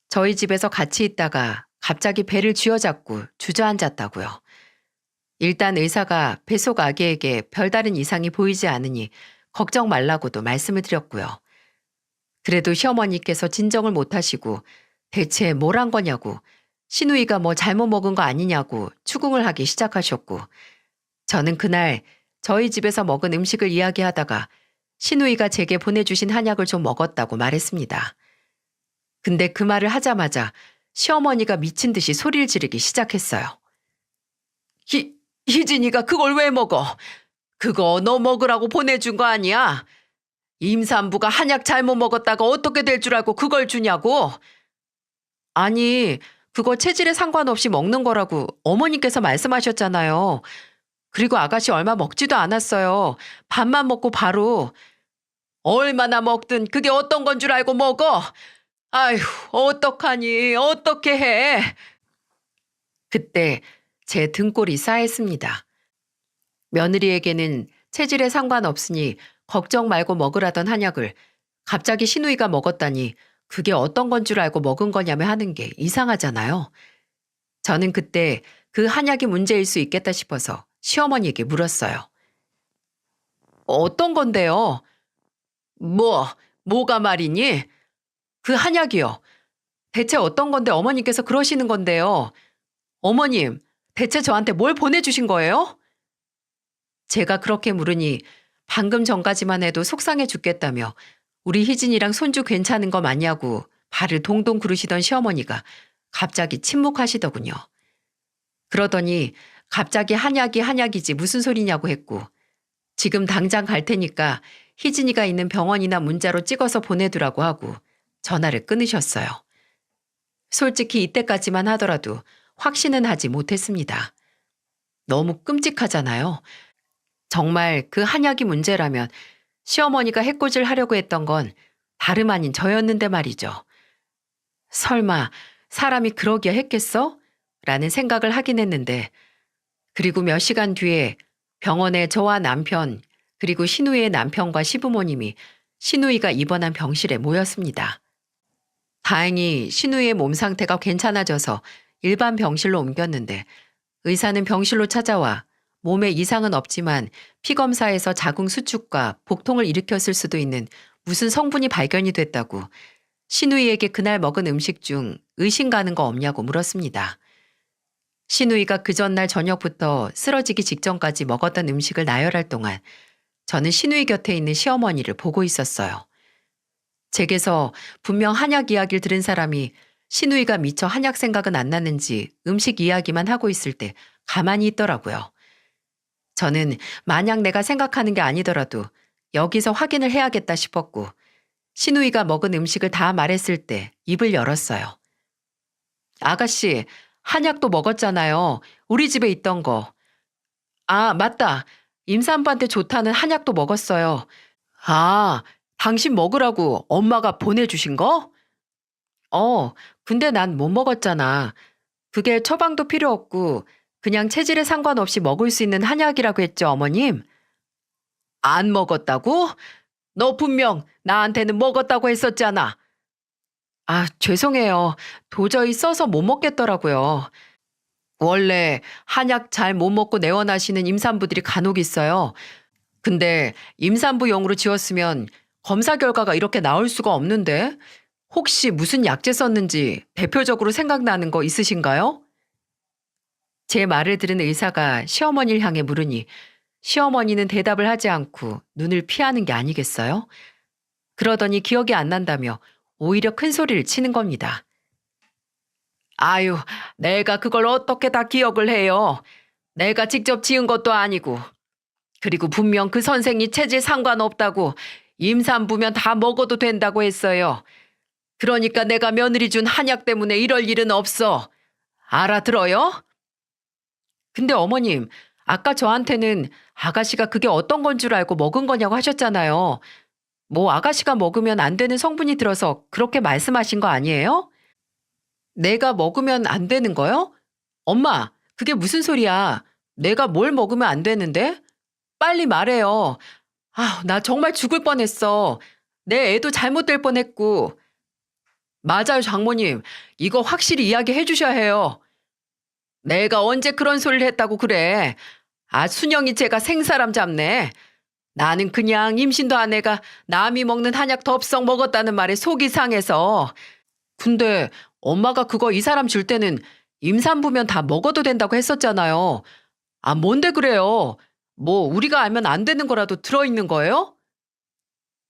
저희 집에서 같이 있다가 갑자기 배를 쥐어잡고 주저앉았다고요. 일단 의사가 뱃속 아기에게 별다른 이상이 보이지 않으니 걱정 말라고도 말씀을 드렸고요. 그래도 시어머니께서 진정을 못하시고 대체 뭘 한 거냐고 신우이가 뭐 잘못 먹은 거 아니냐고 추궁을 하기 시작하셨고 저는 그날 저희 집에서 먹은 음식을 이야기하다가 신우이가 제게 보내주신 한약을 좀 먹었다고 말했습니다. 근데 그 말을 하자마자 시어머니가 미친 듯이 소리를 지르기 시작했어요. 희진이가 그걸 왜 먹어? 그거 너 먹으라고 보내준 거 아니야? 임산부가 한약 잘못 먹었다가 어떻게 될 줄 알고 그걸 주냐고? 아니, 그거 체질에 상관없이 먹는 거라고 어머니께서 말씀하셨잖아요. 그리고 아가씨 얼마 먹지도 않았어요. 밥만 먹고 바로. 얼마나 먹든 그게 어떤 건 줄 알고 먹어? 아휴, 어떡하니, 어떻게 해? 그때 제 등골이 싸했습니다. 며느리에게는 체질에 상관없으니 걱정 말고 먹으라던 한약을 갑자기 신우이가 먹었다니 그게 어떤 건 줄 알고 먹은 거냐며 하는 게 이상하잖아요. 저는 그때 그 한약이 문제일 수 있겠다 싶어서 시어머니에게 물었어요. 어떤 건데요? 뭐가 말이니? 그 한약이요. 대체 어떤 건데 어머님께서 그러시는 건데요. 어머님, 대체 저한테 뭘 보내주신 거예요? 제가 그렇게 물으니 방금 전까지만 해도 속상해 죽겠다며 우리 희진이랑 손주 괜찮은 거 맞냐고 발을 동동 구르시던 시어머니가 갑자기 침묵하시더군요. 그러더니 갑자기 한약이지 무슨 소리냐고 했고 지금 당장 갈 테니까 희진이가 있는 병원이나 문자로 찍어서 보내두라고 하고 전화를 끊으셨어요. 솔직히 이때까지만 하더라도 확신은 하지 못했습니다. 너무 끔찍하잖아요. 정말 그 한약이 문제라면 시어머니가 해코지를 하려고 했던 건 다름 아닌 저였는데 말이죠. 설마 사람이 그러기야 했겠어? 라는 생각을 하긴 했는데 그리고 몇 시간 뒤에 병원에 저와 남편 그리고 신우이의 남편과 시부모님이 신우이가 입원한 병실에 모였습니다. 다행히 신우이의 몸 상태가 괜찮아져서 일반 병실로 옮겼는데 의사는 병실로 찾아와 몸에 이상은 없지만 피검사에서 자궁 수축과 복통을 일으켰을 수도 있는 무슨 성분이 발견이 됐다고 신우이에게 그날 먹은 음식 중 의심 가는 거 없냐고 물었습니다. 신우이가 그 전날 저녁부터 쓰러지기 직전까지 먹었던 음식을 나열할 동안 저는 신우이 곁에 있는 시어머니를 보고 있었어요. 제게서 분명 한약 이야기를 들은 사람이 신우이가 미처 한약 생각은 안 났는지 음식 이야기만 하고 있을 때 가만히 있더라고요. 저는 만약 내가 생각하는 게 아니더라도 여기서 확인을 해야겠다 싶었고 신우이가 먹은 음식을 다 말했을 때 입을 열었어요. 아가씨, 한약도 먹었잖아요. 우리 집에 있던 거. 아, 맞다. 임산부한테 좋다는 한약도 먹었어요. 아, 당신 먹으라고 엄마가 보내주신 거? 근데 난 못 먹었잖아. 그게 처방도 필요 없고 그냥 체질에 상관없이 먹을 수 있는 한약이라고 했죠, 어머님? 안 먹었다고? 너 분명 나한테는 먹었다고 했었잖아. 아, 죄송해요. 도저히 써서 못 먹겠더라고요. 원래 한약 잘 못 먹고 내원하시는 임산부들이 간혹 있어요. 근데 임산부용으로 지었으면 검사 결과가 이렇게 나올 수가 없는데 혹시 무슨 약재 썼는지 대표적으로 생각나는 거 있으신가요? 제 말을 들은 의사가 시어머니를 향해 물으니 시어머니는 대답을 하지 않고 눈을 피하는 게 아니겠어요? 그러더니 기억이 안 난다며 오히려 큰 소리를 치는 겁니다. 아유, 내가 그걸 어떻게 다 기억을 해요. 내가 직접 지은 것도 아니고. 그리고 분명 그 선생이 체질 상관없다고 임산부면 다 먹어도 된다고 했어요. 그러니까 내가 며느리 준 한약 때문에 이럴 일은 없어. 알아들어요? 근데 어머님, 아까 저한테는 아가씨가 그게 어떤 건 줄 알고 먹은 거냐고 하셨잖아요. 뭐 아가씨가 먹으면 안 되는 성분이 들어서 그렇게 말씀하신 거 아니에요? 내가 먹으면 안 되는 거요? 엄마, 그게 무슨 소리야? 내가 뭘 먹으면 안 되는데? 빨리 말해요. 아, 나 정말 죽을 뻔했어. 내 애도 잘못될 뻔했고. 맞아요, 장모님. 이거 확실히 이야기해 주셔야 해요. 내가 언제 그런 소리를 했다고 그래. 아, 순영이 제가 생사람 잡네. 나는 그냥 임신도 안 해가 남이 먹는 한약 덥석 먹었다는 말에 속이 상해서. 근데 엄마가 그거 이 사람 줄 때는 임산부면 다 먹어도 된다고 했었잖아요. 아, 뭔데 그래요? 뭐 우리가 알면 안 되는 거라도 들어있는 거예요?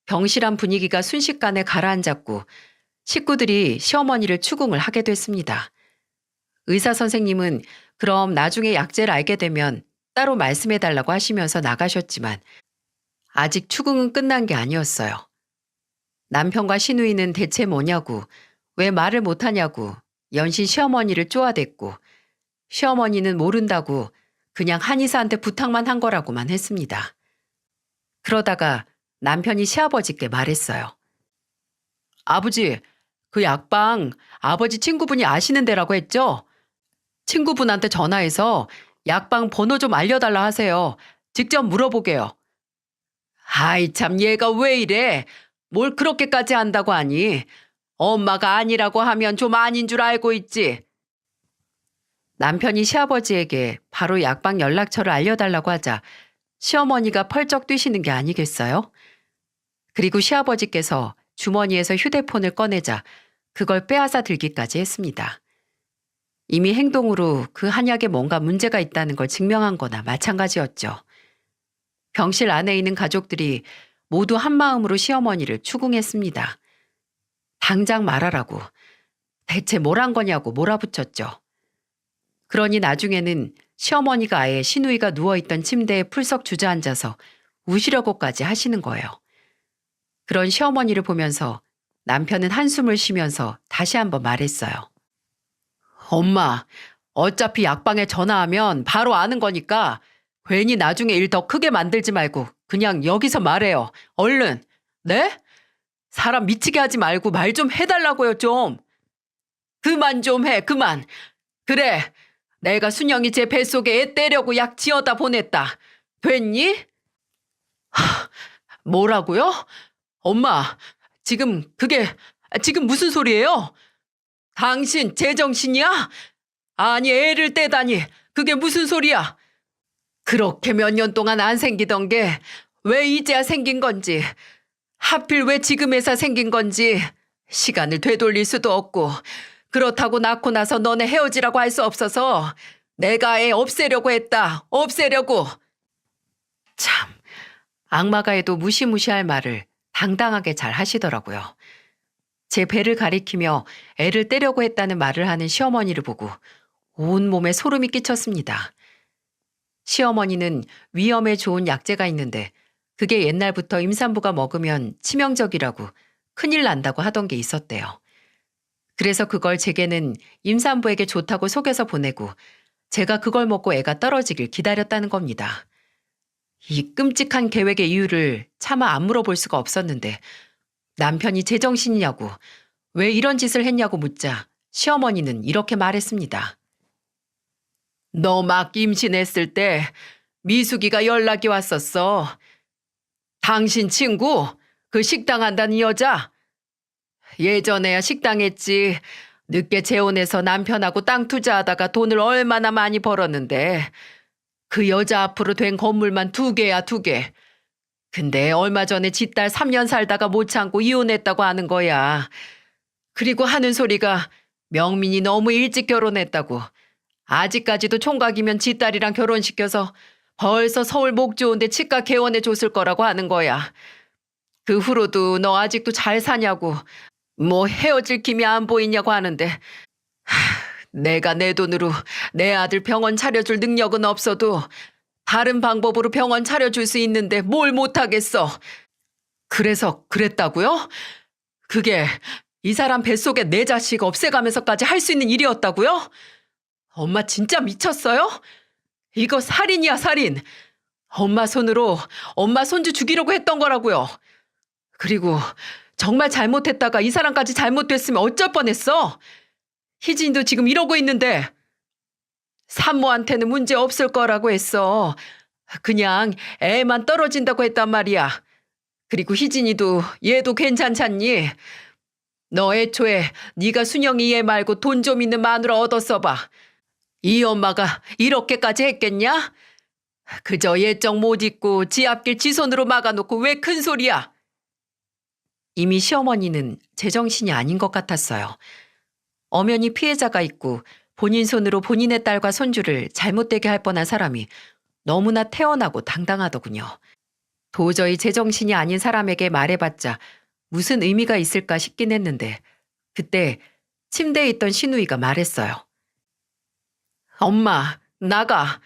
병실안 분위기가 순식간에 가라앉았고 식구들이 시어머니를 추궁을 하게 됐습니다. 의사 선생님은 그럼 나중에 약재를 알게 되면 따로 말씀해달라고 하시면서 나가셨지만 아직 추궁은 끝난 게 아니었어요. 남편과 시누이는 대체 뭐냐고, 왜 말을 못하냐고 연신 시어머니를 쪼아댔고 시어머니는 모른다고 그냥 한의사한테 부탁만 한 거라고만 했습니다. 그러다가 남편이 시아버지께 말했어요. 아버지, 그 약방 아버지 친구분이 아시는 데라고 했죠? 친구분한테 전화해서 약방 번호 좀 알려달라 하세요. 직접 물어보게요. 아이 참 얘가 왜 이래? 뭘 그렇게까지 한다고 하니? 엄마가 아니라고 하면 좀 아닌 줄 알고 있지. 남편이 시아버지에게 바로 약방 연락처를 알려달라고 하자 시어머니가 펄쩍 뛰시는 게 아니겠어요? 그리고 시아버지께서 주머니에서 휴대폰을 꺼내자 그걸 빼앗아 들기까지 했습니다. 이미 행동으로 그 한약에 뭔가 문제가 있다는 걸 증명한 거나 마찬가지였죠. 병실 안에 있는 가족들이 모두 한마음으로 시어머니를 추궁했습니다. 당장 말하라고. 대체 뭘 한 거냐고 몰아붙였죠. 그러니 나중에는 시어머니가 아예 시누이가 누워있던 침대에 풀썩 주저앉아서 우시려고까지 하시는 거예요. 그런 시어머니를 보면서 남편은 한숨을 쉬면서 다시 한번 말했어요. 엄마, 어차피 약방에 전화하면 바로 아는 거니까 괜히 나중에 일 더 크게 만들지 말고 그냥 여기서 말해요. 얼른. 네? 사람 미치게 하지 말고 말 좀 해달라고요, 좀. 그만 좀 해, 그만. 그래, 내가 순영이 제 뱃속에 애 떼려고 약 지어다 보냈다. 됐니? 뭐라고요? 엄마, 지금 무슨 소리예요? 당신 제정신이야? 아니, 애를 떼다니, 그게 무슨 소리야? 그렇게 몇 년 동안 안 생기던 게 왜 이제야 생긴 건지, 하필 왜 지금에서 생긴 건지 시간을 되돌릴 수도 없고, 그렇다고 낳고 나서 너네 헤어지라고 할 수 없어서 내가 애 없애려고 했다. 없애려고. 참, 악마가 해도 무시무시할 말을 당당하게 잘 하시더라고요. 제 배를 가리키며 애를 떼려고 했다는 말을 하는 시어머니를 보고 온몸에 소름이 끼쳤습니다. 시어머니는 위염에 좋은 약재가 있는데 그게 옛날부터 임산부가 먹으면 치명적이라고 큰일 난다고 하던 게 있었대요. 그래서 그걸 제게는 임산부에게 좋다고 속여서 보내고 제가 그걸 먹고 애가 떨어지길 기다렸다는 겁니다. 이 끔찍한 계획의 이유를 차마 안 물어볼 수가 없었는데 남편이 제정신이냐고 왜 이런 짓을 했냐고 묻자 시어머니는 이렇게 말했습니다. 너 막 임신했을 때 미숙이가 연락이 왔었어. 당신 친구, 그 식당 한다는 여자. 예전에야 식당 했지. 늦게 재혼해서 남편하고 땅 투자하다가 돈을 얼마나 많이 벌었는데 그 여자 앞으로 된 건물만 2개야, 2개. 근데 얼마 전에 지 딸 3년 살다가 못 참고 이혼했다고 하는 거야. 그리고 하는 소리가 명민이 너무 일찍 결혼했다고. 아직까지도 총각이면 지 딸이랑 결혼시켜서 벌써 서울 목 좋은데 치과 개원해 줬을 거라고 하는 거야. 그 후로도 너 아직도 잘 사냐고, 뭐 헤어질 김이 안 보이냐고 하는데 내가 내 돈으로 내 아들 병원 차려줄 능력은 없어도 다른 방법으로 병원 차려줄 수 있는데 뭘 못하겠어. 그래서 그랬다고요? 그게 이 사람 뱃속에 내 자식 없애가면서까지 할 수 있는 일이었다고요? 엄마 진짜 미쳤어요? 이거 살인이야, 살인. 엄마 손으로 엄마 손주 죽이려고 했던 거라고요. 그리고 정말 잘못했다가 이 사람까지 잘못됐으면 어쩔 뻔했어. 희진이도 지금 이러고 있는데 산모한테는 문제 없을 거라고 했어. 그냥 애만 떨어진다고 했단 말이야. 그리고 희진이도 얘도 괜찮잖니? 너 애초에 네가 순영이 얘 말고 돈 좀 있는 마누라 얻었어 봐. 이 엄마가 이렇게까지 했겠냐? 그저 예정 못 잊고 지 앞길 지 손으로 막아놓고 왜 큰 소리야? 이미 시어머니는 제정신이 아닌 것 같았어요. 엄연히 피해자가 있고 본인 손으로 본인의 딸과 손주를 잘못되게 할 뻔한 사람이 너무나 태연하고 당당하더군요. 도저히 제정신이 아닌 사람에게 말해봤자 무슨 의미가 있을까 싶긴 했는데 그때 침대에 있던 신우이가 말했어요. 엄마, 나가.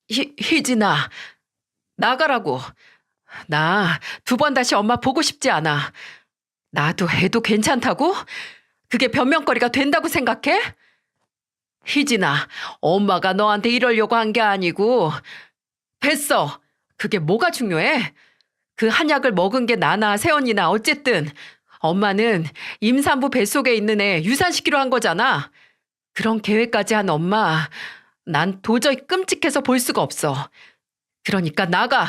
희진아, 나가라고. 나 2번 다시 엄마 보고 싶지 않아. 나도 애도 괜찮다고? 그게 변명거리가 된다고 생각해? 희진아, 엄마가 너한테 이러려고 한 게 아니고. 됐어. 그게 뭐가 중요해? 그 한약을 먹은 게 나나 세연이나 어쨌든 엄마는 임산부 뱃속에 있는 애 유산시키려 한 거잖아. 그런 계획까지 한 엄마, 난 도저히 끔찍해서 볼 수가 없어. 그러니까 나가.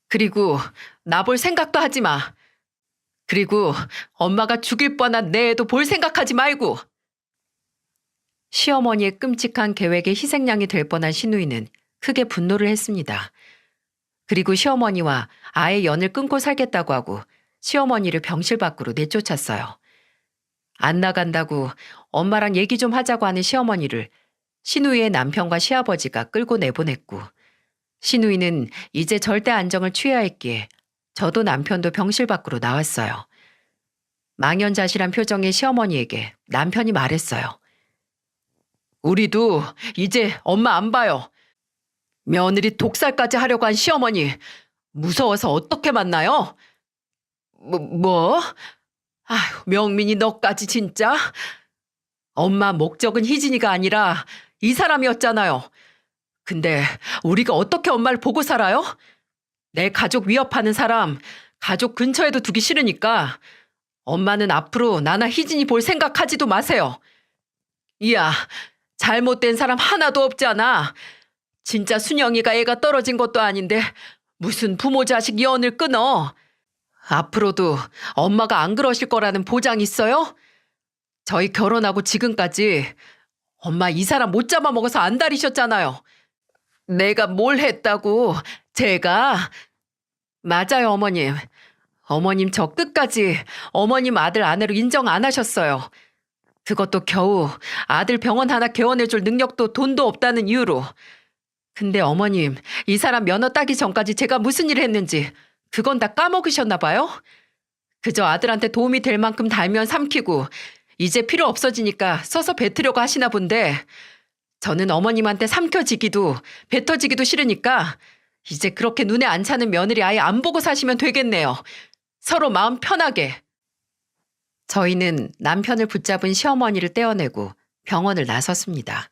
그리고 나 볼 생각도 하지 마. 그리고 엄마가 죽일 뻔한 내 애도 볼 생각하지 말고. 시어머니의 끔찍한 계획의 희생양이 될 뻔한 신우이는 크게 분노를 했습니다. 그리고 시어머니와 아예 연을 끊고 살겠다고 하고 시어머니를 병실 밖으로 내쫓았어요. 안 나간다고 엄마랑 얘기 좀 하자고 하는 시어머니를 신우이의 남편과 시아버지가 끌고 내보냈고 신우이는 이제 절대 안정을 취해야 했기에 저도 남편도 병실 밖으로 나왔어요. 망연자실한 표정의 시어머니에게 남편이 말했어요. 우리도 이제 엄마 안 봐요. 며느리 독살까지 하려고 한 시어머니 무서워서 어떻게 만나요? 뭐? 아휴, 명민이 너까지 진짜? 엄마 목적은 희진이가 아니라 이 사람이었잖아요. 근데 우리가 어떻게 엄마를 보고 살아요? 내 가족 위협하는 사람 가족 근처에도 두기 싫으니까 엄마는 앞으로 나나 희진이 볼 생각하지도 마세요. 이야, 잘못된 사람 하나도 없잖아. 진짜 순영이가 애가 떨어진 것도 아닌데 무슨 부모 자식 연을 끊어. 앞으로도 엄마가 안 그러실 거라는 보장 있어요? 저희 결혼하고 지금까지 엄마 이 사람 못 잡아먹어서 안달이셨잖아요. 내가 뭘 했다고. 제가. 맞아요, 어머님. 어머님 저 끝까지 어머님 아들 아내로 인정 안 하셨어요. 그것도 겨우 아들 병원 하나 개원해줄 능력도 돈도 없다는 이유로. 근데 어머님, 이 사람 면허 따기 전까지 제가 무슨 일을 했는지 그건 다 까먹으셨나 봐요? 그저 아들한테 도움이 될 만큼 달면 삼키고 이제 필요 없어지니까 써서 뱉으려고 하시나 본데 저는 어머님한테 삼켜지기도 뱉어지기도 싫으니까 이제 그렇게 눈에 안 차는 며느리 아예 안 보고 사시면 되겠네요. 서로 마음 편하게. 저희는 남편을 붙잡은 시어머니를 떼어내고 병원을 나섰습니다.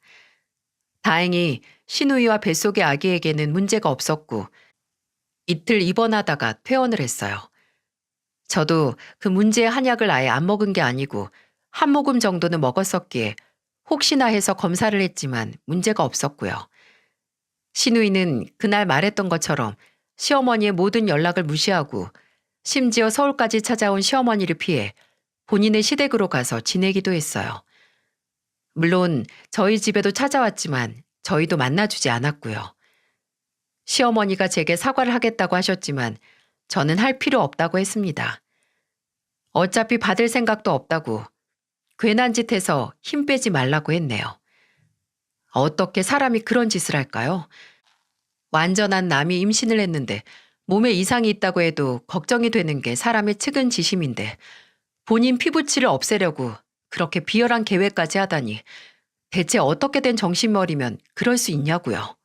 다행히 신우이와 뱃속의 아기에게는 문제가 없었고 이틀 입원하다가 퇴원을 했어요. 저도 그 문제의 한약을 아예 안 먹은 게 아니고 한 모금 정도는 먹었었기에 혹시나 해서 검사를 했지만 문제가 없었고요. 신우이는 그날 말했던 것처럼 시어머니의 모든 연락을 무시하고 심지어 서울까지 찾아온 시어머니를 피해 본인의 시댁으로 가서 지내기도 했어요. 물론 저희 집에도 찾아왔지만 저희도 만나주지 않았고요. 시어머니가 제게 사과를 하겠다고 하셨지만 저는 할 필요 없다고 했습니다. 어차피 받을 생각도 없다고 괜한 짓 해서 힘 빼지 말라고 했네요. 어떻게 사람이 그런 짓을 할까요? 완전한 남이 임신을 했는데 몸에 이상이 있다고 해도 걱정이 되는 게 사람의 측은지심인데 본인 피부치를 없애려고 그렇게 비열한 계획까지 하다니 대체 어떻게 된 정신머리면 그럴 수 있냐고요.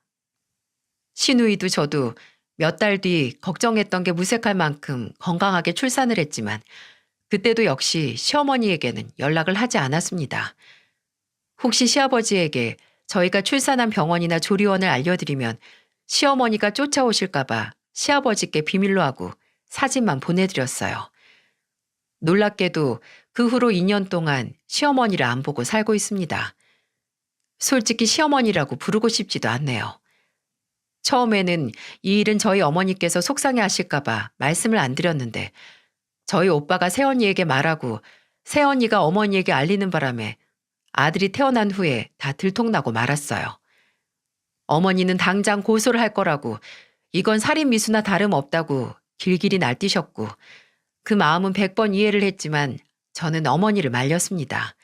신우이도 저도 몇 달 뒤 걱정했던 게 무색할 만큼 건강하게 출산을 했지만 그때도 역시 시어머니에게는 연락을 하지 않았습니다. 혹시 시아버지에게 저희가 출산한 병원이나 조리원을 알려드리면 시어머니가 쫓아오실까봐 시아버지께 비밀로 하고 사진만 보내드렸어요. 놀랍게도 그 후로 2년 동안 시어머니를 안 보고 살고 있습니다. 솔직히 시어머니라고 부르고 싶지도 않네요. 처음에는 이 일은 저희 어머니께서 속상해 하실까봐 말씀을 안 드렸는데 저희 오빠가 새언니에게 말하고 새언니가 어머니에게 알리는 바람에 아들이 태어난 후에 다 들통나고 말았어요. 어머니는 당장 고소를 할 거라고 이건 살인미수나 다름없다고 길길이 날뛰셨고 그 마음은 100번 이해를 했지만 저는 어머니를 말렸습니다.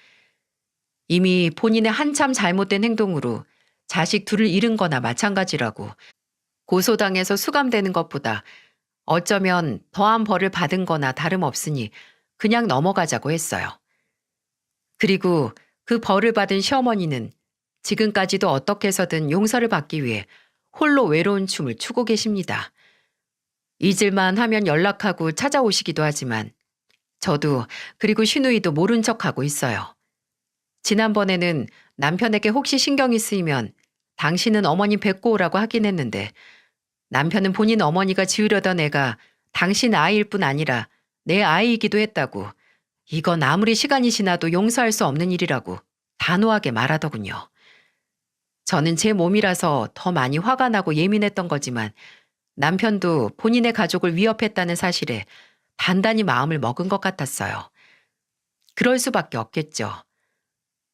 이미 본인의 한참 잘못된 행동으로 자식 둘을 잃은 거나 마찬가지라고 고소당해서 수감되는 것보다 어쩌면 더한 벌을 받은 거나 다름없으니 그냥 넘어가자고 했어요. 그리고 그 벌을 받은 시어머니는 지금까지도 어떻게 해서든 용서를 받기 위해 홀로 외로운 춤을 추고 계십니다. 잊을만 하면 연락하고 찾아오시기도 하지만 저도 그리고 신우이도 모른 척하고 있어요. 지난번에는 남편에게 혹시 신경이 쓰이면 당신은 어머님 뵙고 오라고 하긴 했는데 남편은 본인 어머니가 지으려던 애가 당신 아이일 뿐 아니라 내 아이이기도 했다고 이건 아무리 시간이 지나도 용서할 수 없는 일이라고 단호하게 말하더군요. 저는 제 몸이라서 더 많이 화가 나고 예민했던 거지만 남편도 본인의 가족을 위협했다는 사실에 단단히 마음을 먹은 것 같았어요. 그럴 수밖에 없겠죠.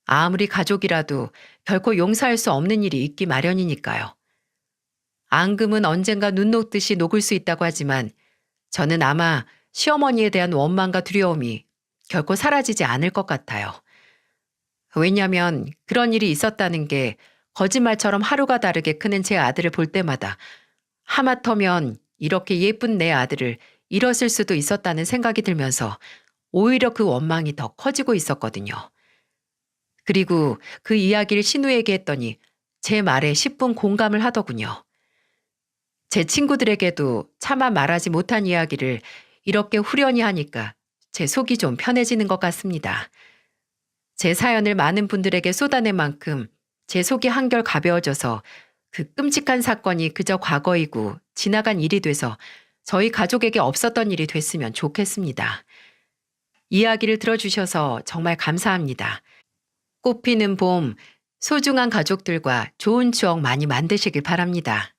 아무리 가족이라도 결코 용서할 수 없는 일이 있기 마련이니까요. 앙금은 언젠가 눈 녹듯이 녹을 수 있다고 하지만 저는 아마 시어머니에 대한 원망과 두려움이 결코 사라지지 않을 것 같아요. 왜냐하면 그런 일이 있었다는 게 거짓말처럼 하루가 다르게 크는 제 아들을 볼 때마다 하마터면 이렇게 예쁜 내 아들을 잃었을 수도 있었다는 생각이 들면서 오히려 그 원망이 더 커지고 있었거든요. 그리고 그 이야기를 신우에게 했더니 제 말에 10분 공감을 하더군요. 제 친구들에게도 차마 말하지 못한 이야기를 이렇게 후련히 하니까 제 속이 좀 편해지는 것 같습니다. 제 사연을 많은 분들에게 쏟아낸 만큼 제 속이 한결 가벼워져서 그 끔찍한 사건이 그저 과거이고 지나간 일이 돼서 저희 가족에게 없었던 일이 됐으면 좋겠습니다. 이야기를 들어주셔서 정말 감사합니다. 꽃피는 봄, 소중한 가족들과 좋은 추억 많이 만드시길 바랍니다.